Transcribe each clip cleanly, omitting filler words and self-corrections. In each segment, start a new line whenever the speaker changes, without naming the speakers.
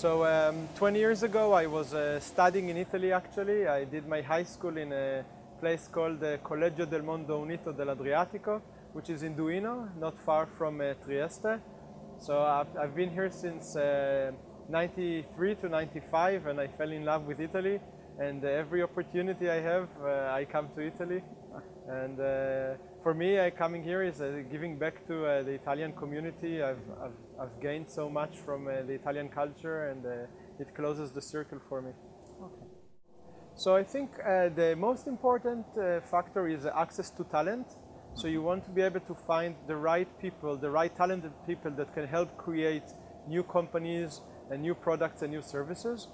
20 years ago, I was studying in Italy, actually. I did my high school in a place called Collegio del Mondo Unito dell'Adriatico, which is in Duino, not far from Trieste. So I've been here since 93 to 95, and I fell in love with Italy. And every opportunity I have, I come to Italy. And for me, coming here is giving back to the Italian community. I've gained so much from the Italian culture, and it closes the circle for me.
Okay.
So I think the most important factor is access to talent. So you want to be able to find the right people, the right talented people that can help create new companies and new products and new services.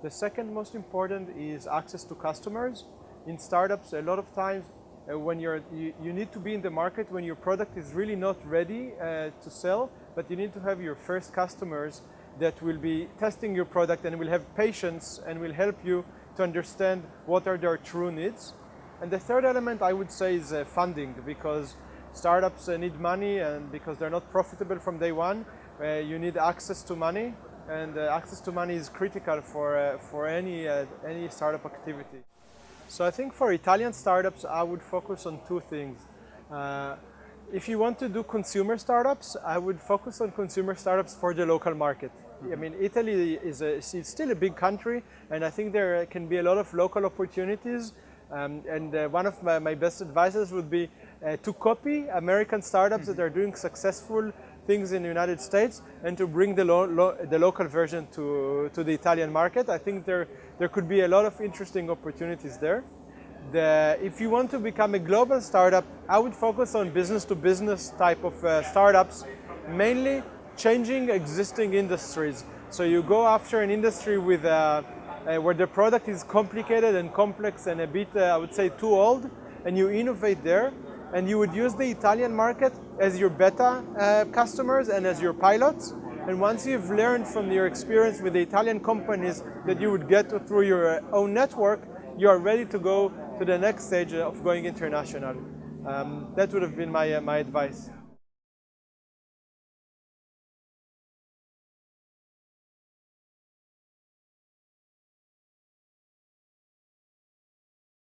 The second most important is access to customers. In startups, a lot of times when you need to be in the market when your product is really not ready to sell, but you need to have your first customers that will be testing your product and will have patience and will help you to understand what are their true needs. And the third element I would say is funding, because startups need money, and because they're not profitable from day one, you need access to money. And access to money is critical for any startup activity. So I think for Italian startups, I would focus on two things. If you want to do consumer startups, I would focus on consumer startups for the local market. I mean, Italy is still a big country, and I think there can be a lot of local opportunities. One of my best advices would be to copy American startups that are doing successful things in the United States, and to bring the local version to the Italian market. I think there could be a lot of interesting opportunities there. If you want to become a global startup, I would focus on business-to-business type of startups, mainly changing existing industries. So you go after an industry with where the product is complicated and complex and a bit, I would say, too old, and you innovate there. And you would use the Italian market as your beta customers and as your pilots. And once you've learned from your experience with the Italian companies that you would get through your own network, you are ready to go to the next stage of going international. That would have been my advice.